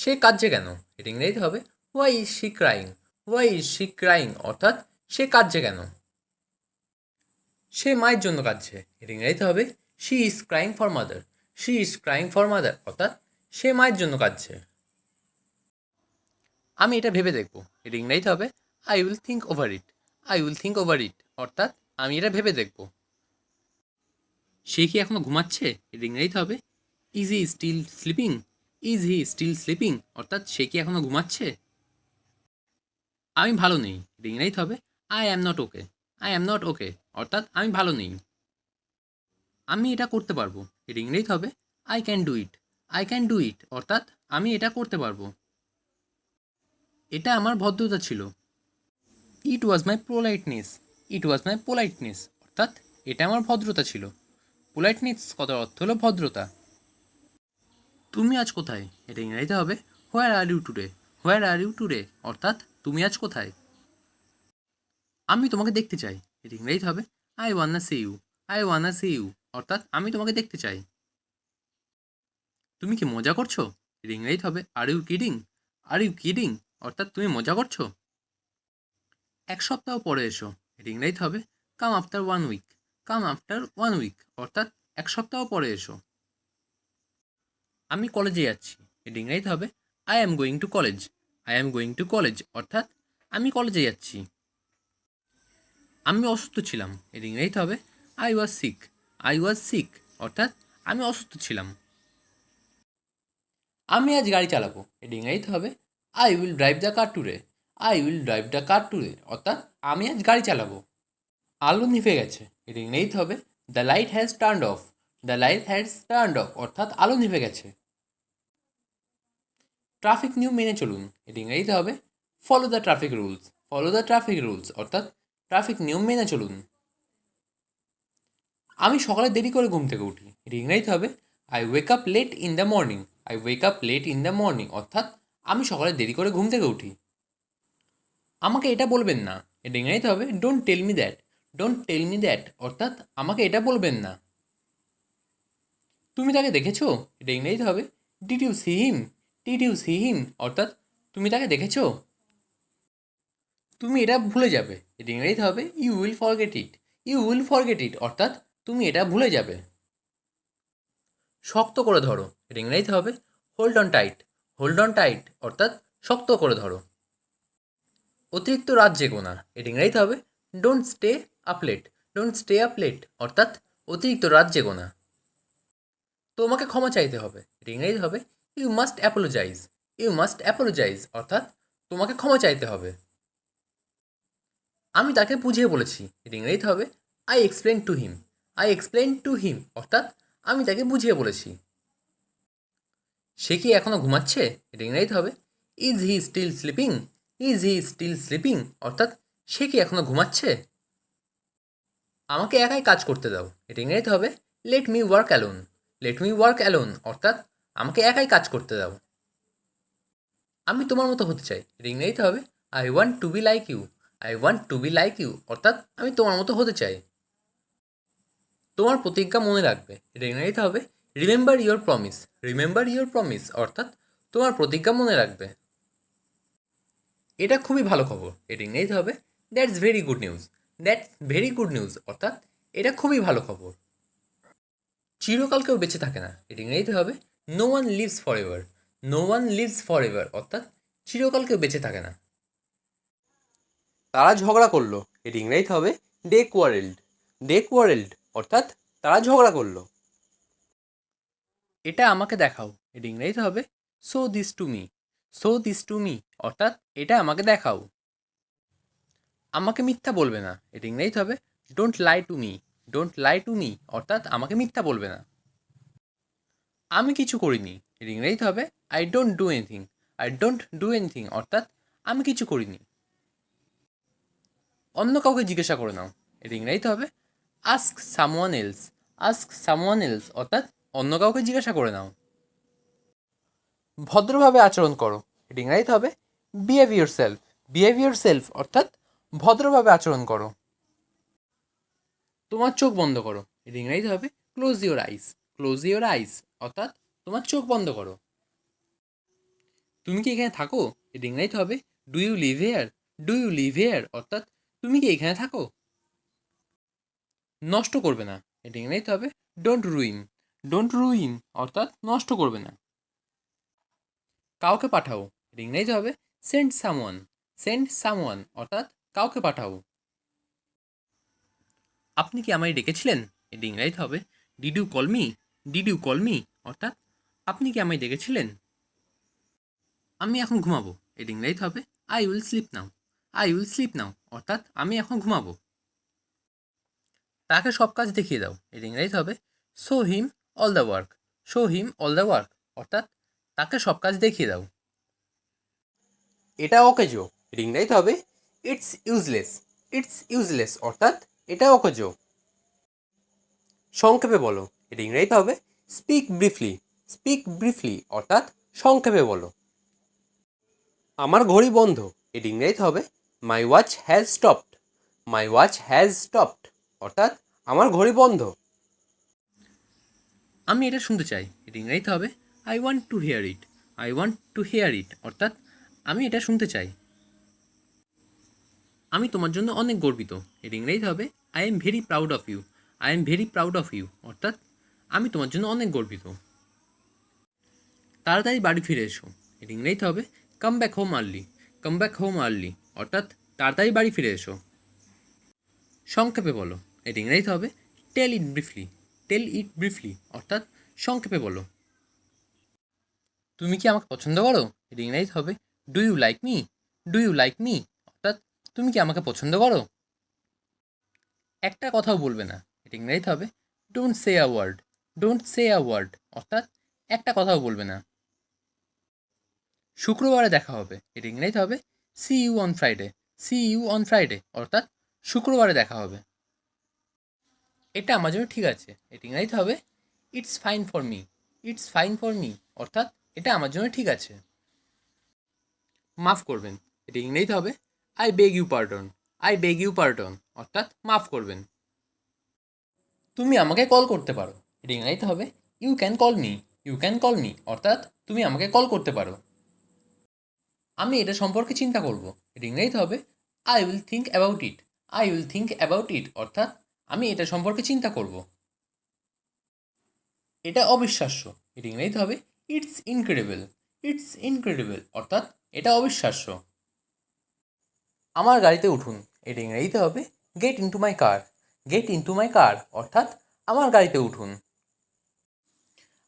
সে কাঁদছে কেন? এটা ইংরেজিতে হবে why is she crying. Why is she crying অর্থাৎ সে কাঁদছে কেন? সে মায়ের জন্য কাঁদছে। এটা ইংরেজিতে হবে she is crying for mother. She is crying for mother অর্থাৎ সে মায়ের জন্য কাঁদছে। আমি এটা ভেবে দেখব। এটা ইংরেজিতে হবে I will think over it. I will think over it অর্থাৎ আমি এটা ভেবে দেখব। সে কি এখনো ঘুমাচ্ছে? এটা ইংরেজিতে হবে is he still sleeping. Is he still sleeping অর্থাৎ সে কি এখনো ঘুমাচ্ছে? আমি ভালো নেই। এটা ইংরেজিতে হবে I am not okay. I am not okay অর্থাৎ আমি ভালো নেই। আমি এটা করতে পারবো। এটা ইংরেজিতে হবে I can do it. I can do it অর্থাৎ আমি এটা করতে পারবো। এটা আমার ভদ্রতা ছিল। ইট ওয়াজ মাই পোলাইটনেস। ইট ওয়াজ মাই পোলাইটনেস অর্থাৎ এটা আমার ভদ্রতা ছিল। পোলাইটনেস কথার অর্থ হলো ভদ্রতা। তুমি আজ কোথায়? এটা ইংরেজিতে হবে where are you today. Where are you today অর্থাৎ তুমি আজ কোথায়? আমি তোমাকে দেখতে চাই। এটা ইংরেজিতে হবে I wanna see you. I wanna see you অর্থাৎ আমি তোমাকে দেখতে চাই। তুমি কি মজা করছো? এটা ইংরেজিতে হবে are you kidding. Are you kidding অর্থাৎ তুমি মজা করছো। এক সপ্তাহ পরে এসো। এটা ইংরেজিতে হবে come after one week. Come after one week অর্থাৎ এক সপ্তাহ পরে এসো। আমি কলেজে যাচ্ছি। এটা ইংরেজিতে হবে I am going to college. I am going to college অর্থাৎ আমি কলেজে যাচ্ছি। আমি অসুস্থ ছিলাম। এটা ইংরেজিতে হবে I was sick. I was sick অর্থাৎ আমি অসুস্থ ছিলাম। আমি আজ গাড়ি চালাবো। এটা ইংরেজিতে হবে I will drive the car today. I will drive the car today অর্থাৎ আমি আজ গাড়ি চালাবো। আলো নিভে গেছে। এটা ইংরেজিতে হবে the light has turned of. The light has turned of অর্থাৎ আলো নিভে গেছে। ট্রাফিক নিয়ম মেনে চলুন। এটা ইংরেজিতে হবে follow the traffic rules. Follow the traffic rules অর্থাৎ ট্রাফিক নিয়ম মেনে চলুন। আমি সকালে দেরি করে ঘুম থেকে উঠি। এটা ইংরেজিতে হবে I wake up late in the morning. I wake up late in the morning অর্থাৎ আমি সকালে দেরি করে ঘুম থেকে উঠি। আমাকে এটা বলবেন না। এটা ইংরেজিতে হবে don't tell me that. Don't tell me that অর্থাৎ আমাকে এটা বলবেন না। তুমি তাকে দেখেছো? এটা ইংরেজিতে হবে did you see him. Did you see him অর্থাৎ তুমি তাকে দেখেছো? তুমি এটা ভুলে যাবে। এটা ইংরেজিতে হবে you will forget it. You will forget it অর্থাৎ তুমি এটা ভুলে যাবে। শক্ত করে ধরো। এটা ইংরেজিতে হবে hold on tight. Hold on tight অর্থাৎ শক্ত করে ধরো। অতিরিক্ত রাত জেগো না। এটা ইংরেজিতে হবে don't stay up late. Don't stay up late অর্থাৎ অতিরিক্ত রাত জেগো না। তোমাকে ক্ষমা চাইতে হবে। এটা ইংরেজিতে হবে you must apologise. You must apologise অর্থাৎ তোমাকে ক্ষমা চাইতে হবে। আমি তাকে বুঝিয়ে বলেছি। এটা ইংরেজিতে হবে I explain to him. I explain to him অর্থাৎ আমি তাকে বুঝিয়ে বলেছি। সে কি এখনও ঘুমাচ্ছে? এটা ইংরেজিতে হবে is he still sleeping. Is he still sleeping অর্থাৎ সে কি এখনও ঘুমাচ্ছে? আমাকে একাই কাজ করতে দাও। এটা ইংরেজিতে হবে let me work alone. Let me work alone অর্থাৎ আমাকে একাই কাজ করতে দাও। আমি তোমার মতো হতে চাই। এটা ইংরেজিতে হবে I want to be like you. I want to be like you অর্থাৎ আমি তোমার মতো হতে চাই। তোমার প্রতিজ্ঞা মনে রাখবে। এটা ইংরেজিতে হবে remember your promise. Remember your promise অর্থাৎ তোমার প্রতিজ্ঞা মনে রাখবে। এটা খুবই ভালো খবর। এটা ইংরেজিতে হবে that's very good news. That's very good news অর্থাৎ এটা খুবই ভালো খবর। চিরকাল কেউ বেঁচে থাকে না। এটা ইংরেজিতে হবে no one lives forever. No one lives forever অর্থাৎ চিরকাল কেউ বেঁচে থাকে না। তারা ঝগড়া করলো। এর ইংরেজিতে হবে দে কোয়ারেলড। দে কোয়ারেলড অর্থাৎ তারা ঝগড়া করলো। এটা আমাকে দেখাও। এর ইংরেজিতে হবে show this to me. Show this to me অর্থাৎ এটা আমাকে দেখাও। আমাকে মিথ্যা বলবে না। এর ইংরেজিতে হবে don't lie to me. Don't lie to me অর্থাৎ আমাকে মিথ্যা বলবে না। আমি কিছু করিনি। এর ইংরেজিতে হবে I don't do anything. I don't do anything অর্থাৎ আমি কিছু করিনি। অন্য কাউকে জিজ্ঞাসা করে নাও। এর ইংরেজিতে হবে ask someone else. Ask someone else অর্থাৎ অন্য কাউকে জিজ্ঞাসা করে নাও। ভদ্রভাবে আচরণ করো। এর ইংরেজিতে হবে behave your self. Behave your self অর্থাৎ ভদ্রভাবে আচরণ করো। তোমার চোখ বন্ধ করো। এর ইংরেজিতে হবে close your eyes. Close your eyes অর্থাৎ তোমার চোখ বন্ধ করো। তুমি কি এখানে থাকো? এর ইংরেজিতে হবে do you live here? Do you live here অর্থাৎ তুমি কি এখানে থাকো? নষ্ট করবে না, এর ইংরেজিতে হবে ডোন্ট রুইন। ডোন্ট রুইন অর্থাৎ নষ্ট করবে না। কাউকে পাঠাও, এর ইংরেজিতে হবে সেন্ড সামওয়ান। সেন্ড সামওয়ান অর্থাৎ কাউকে পাঠাও। আপনি কি আমায় ডেকেছিলেন? এর ইংরেজিতে হবে did you call me? Did you call me অর্থাৎ আপনি কি আমায় ডেকেছিলেন? আমি এখন ঘুমাবো, এর ইংরেজিতে হবে I will sleep now. I will sleep now অর্থাৎ আমি এখন ঘুমাবো। তাকে সব কাজ দেখিয়ে দাও, এর ইংরেজিতে হবে show him all the work. Show him all the work অর্থাৎ তাকে সব কাজ দেখিয়ে দাও। এটা অকেজো, এর ইংরেজিতে হবে ইটস ইউজলেস। ইটস ইউজলেস অর্থাৎ এটা অকেজো। সংক্ষেপে বলো, এর ইংরেজিতে হবে স্পিক ব্রিফলি। স্পিক ব্রিফলি অর্থাৎ সংক্ষেপে বলো। আমার ঘড়ি বন্ধ, এর ইংরেজিতে হবে my watch has stopped. My watch has stopped অর্থাৎ আমার ঘড়ি বন্ধ। আমি এটা শুনতে চাই, এর ইংরেজিতে হবে I want to hear it. I want to hear it অর্থাৎ আমি এটা শুনতে চাই। আমি তোমার জন্য অনেক গর্বিত, এর ইংরেজিতে হবে I am very proud of you. I am very proud of you অর্থাৎ আমি তোমার জন্য অনেক গর্বিত। তাড়াতাড়ি বাড়ি ফিরে এসো, এর ইংরেজিতে হবে come back home early. Come back home early অর্থাৎ তাড়াতাড়ি বাড়ি ফিরে এসো। সংক্ষেপে বলো, এর ইংরেজিতে হবে টেল ইট ব্রিফলি। টেল ইট ব্রিফলি অর্থাৎ সংক্ষেপে বলো। তুমি কি আমাকে পছন্দ করো? এর ইংরেজিতে হবে do you like me? Do you like me অর্থাৎ তুমি কি আমাকে পছন্দ করো? একটা কথাও বলবে না, এর ইংরেজিতে হবে don't say a word. Don't say a word অর্থাৎ একটা কথাও বলবে না। শুক্রবারে দেখা হবে, এর ইংরেজিতে হবে see you on Friday. See you on Friday অর্থাৎ শুক্রবারে দেখা হবে। এটা আমার জন্য ঠিক আছে, এর ইংরেজিতে হবে it's fine for me. It's fine for me অর্থাৎ এটা আমার জন্য ঠিক আছে। মাফ করবেন, এর ইংরেজিতে হবে I beg you pardon. I beg you pardon অর্থাৎ মাফ করবেন। তুমি আমাকে কল করতে পারো, এর ইংরেজিতে হবে you can call me. You can call me অর্থাৎ তুমি আমাকে কল করতে পারো। আমি এটা সম্পর্কে চিন্তা করব, এর ইংরেজিতে হবে I will think about it. I will think about it অর্থাৎ আমি এটা সম্পর্কে চিন্তা করব। এটা অবিশ্বাস্য, এর ইংরেজিতে হবে ইটস ইনক্রেডিবল। ইটস ইনক্রেডিবল অর্থাৎ এটা অবিশ্বাস্য। আমার গাড়িতে উঠুন, এর ইংরেজিতে হবে get into my car. Get into my car অর্থাৎ আমার গাড়িতে উঠুন।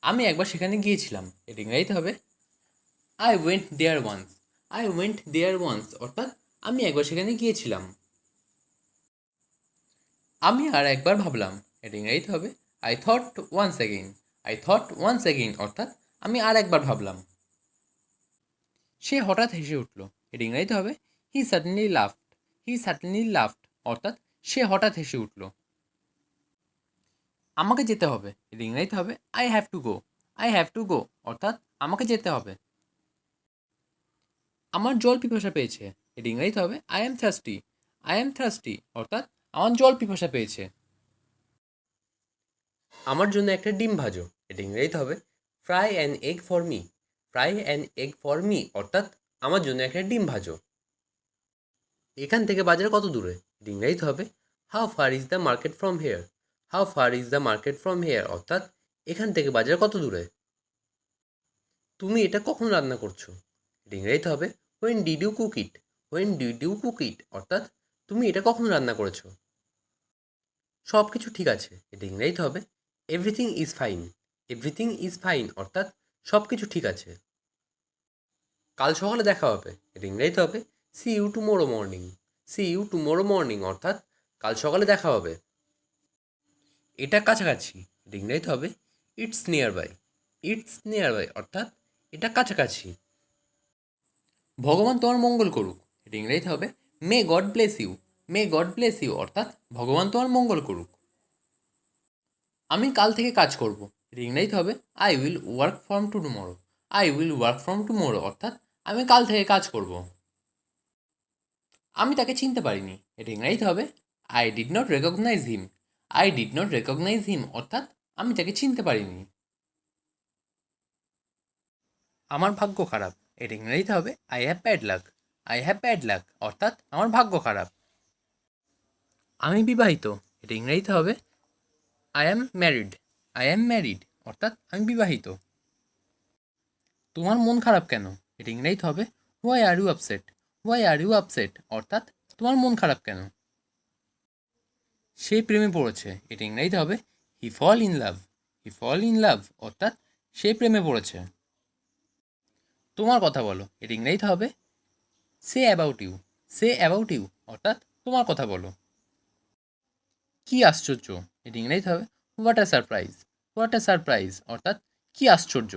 আমি একবার সেখানে গিয়েছিলাম, এর ইংরেজিতে হবে I went there once. I went there once অর্থাৎ আমি একবার সেখানে গিয়েছিলাম। আমি আর একবার ভাবলাম, এর ইংরেজিতে হবে I thought once again. I thought once again অর্থাৎ আমি আর একবার ভাবলাম। সে হঠাৎ হেসে উঠল, এর ইংরেজিতে হবে হি সাডেনলি লাফড। হি সাডেনলি লাফড অর্থাৎ সে হঠাৎ হেসে উঠল। আমাকে যেতে হবে, এর ইংরেজিতে হবে I have to go. I have to go অর্থাৎ আমাকে যেতে হবে। আমার জল পিপাসা পেয়েছে, এর ইংরেজিতে হবে I am thirsty. I am thirsty অর্থাৎ আমার জল পিপাসা পেয়েছে। আমার জন্য একটা ডিম ভাজো, এর ইংরেজিতে হবে fry an egg for me. Fry an egg for me অর্থাৎ আমার জন্য একটা ডিম ভাজো। এখান থেকে বাজার কত দূরে? এর ইংরেজিতে হবে how far is the market from here. How far is the market from here অর্থাৎ এখান থেকে বাজার কত দূরে। তুমি এটা কখন রান্না করছো? এর ইংরেজিতে হবে when did you cook it. When did you cook it অর্থাৎ তুমি এটা কখন রান্না করেছো। সব কিছু ঠিক আছে, এটা ইংরেজিতে হবে everything is fine. Everything is fine অর্থাৎ সব কিছু ঠিক আছে। কাল সকালে দেখা হবে, এটা ইংরেজিতে হবে see you tomorrow morning. See you tomorrow morning অর্থাৎ কাল সকালে দেখা হবে। এটা কাছাকাছি, এটা ইংরেজিতে হবে it's near by. It's near by অর্থাৎ এটা কাছাকাছি। ভগবান তোমার মঙ্গল করুক, এটা ইংরেজিতে হবে may God bless you. May God bless you অর্থাৎ ভগবান তোমার মঙ্গল করুক। আমি কাল থেকে কাজ করব, এটা ইংরেজিতে হবে I will work from two tomorrow. I will work from tomorrow অর্থাৎ আমি কাল থেকে কাজ করব। আমি তাকে চিনতে পারিনি, এটা ইংরেজিতে হবে I did not recognise him. I did not recognise him অর্থাৎ আমি তাকে চিনতে পারিনি। আমার ভাগ্য খারাপ, এটা ইংরেজিতে হবে I have bad luck. I have bad luck অর্থাৎ আমার ভাগ্য খারাপ। আমি বিবাহিত, এটা ইংরেজিতে হবে I am married. I am married অর্থাৎ আমি বিবাহিত। তোমার মন খারাপ কেন, এটা ইংরেজিতে হবে why are you upset. Why are you upset অর্থাৎ তোমার মন খারাপ কেন। সে প্রেমে পড়েছে, এটা ইংরেজিতে হবে হি fall in love. He fall in love অর্থাৎ সে প্রেমে পড়েছে। তোমার কথা বলো, এটা ইংরেজিতে হবে say about you. Say about you অর্থাৎ তোমার কথা বলো। কি আশ্চর্য, এটা ইংরেজিতে হবে what a surprise. What a surprise অর্থাৎ কি আশ্চর্য।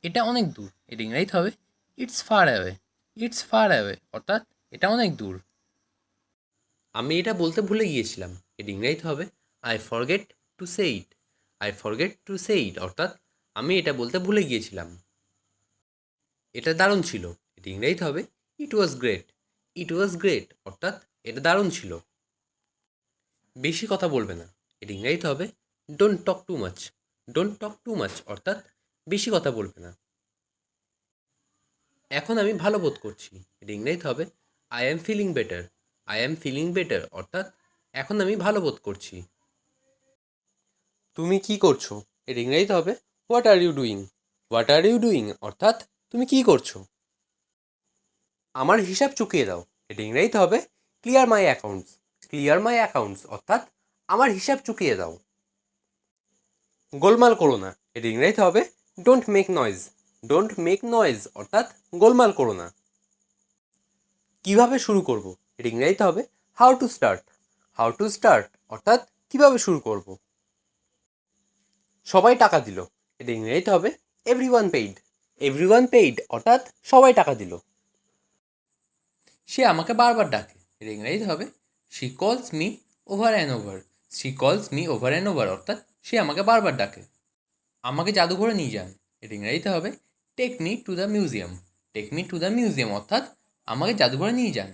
এটা অনেক দূর, এটা ইংরেজিতে হবে it's far away. It's far away অর্থাৎ এটা অনেক দূর। আমি এটা বলতে ভুলে গিয়েছিলাম, এটা ইংরেজিতে হবে I forget to say it. I forget to say it অর্থাৎ আমি এটা বলতে ভুলে গিয়েছিলাম। এটা দারুণ ছিল, এটা ইংরেজিতে হবে ইট was great. It was great অর্থাৎ এটা দারুণ ছিল। বেশি কথা বলবে না, এটা ইংরেজিতে হবে don't talk too much. Don't talk too much অর্থাৎ বেশি কথা বলবে না। এখন আমি ভালো বোধ করছি, এটা ইংরেজিতে হবে I am feeling better. I am feeling better অর্থাৎ এখন আমি ভালো বোধ করছি। তুমি কি করছো, এর ইংরেজিতে হবে what are you doing. What are you doing অর্থাৎ তুমি কি করছো। আমার হিসাব চুকিয়ে দাও, এটা ইংরেজিতে হবে ক্লিয়ার মাই অ্যাকাউন্টস। ক্লিয়ার মাই অ্যাকাউন্টস অর্থাৎ আমার হিসাব চুকিয়ে দাও। গোলমাল করো না, এর ইংরেজিতে হবে don't make noise. Don't make noise অর্থাৎ গোলমাল করো না। কীভাবে শুরু করব, এর ইংরেজিতে হবে how to start. How to start অর্থাৎ কীভাবে শুরু করব। সবাই টাকা দিল, এটা ইংরেজিতে হবে এভরিওয়ান পেইড। এভরিওয়ান পেইড অর্থাৎ সবাই টাকা দিল। সে আমাকে বারবার ডাকে, এর ইংরেজিতে হবে শি কলস me over and over. She কলস মি ওভার অ্যান্ড ওভার অর্থাৎ সে আমাকে বারবার ডাকে। আমাকে জাদুঘরে নিয়ে যান, এর ইংরেজিতে হবে take me to the museum. Take me to the museum অর্থাৎ আমাকে জাদুঘরে নিয়ে যান।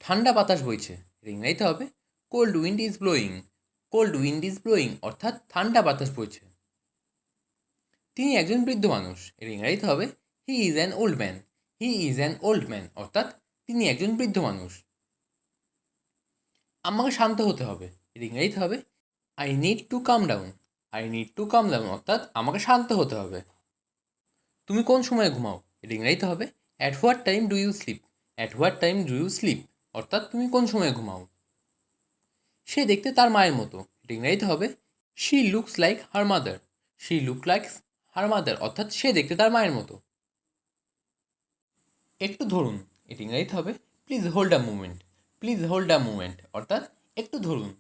ঠান্ডা বাতাস বইছে, এর ইংরেজিতে হবে cold wind is blowing. Cold wind is blowing অর্থাৎ ঠান্ডা বাতাস বইছে। তিনি একজন বৃদ্ধ মানুষ, এর ইংরেজিতে হবে he is an old man. He is an old man অর্থাৎ তিনি একজন বৃদ্ধ মানুষ। আমাকে শান্ত হতে হবে, এর ইংরেজিতে হবে I need to calm down. I need to calm down অর্থাৎ আমাকে শান্ত হতে হবে। তুমি কোন সময় ঘুমাও, এর ইংরেজিতে হবে at what time do you sleep. At what time do you sleep অর্থাৎ তুমি কোন সময় ঘুমাও। সে দেখতে তার মায়ের মতো, এর ইংরেজিতে হবে she looks like her mother. She look like her mother অর্থাৎ সে দেখতে তার মায়ের মতো। একটু ধরুন, এর ইংরেজিতে হবে please hold a moment. Please hold a moment অর্থাৎ একটু ধরুন।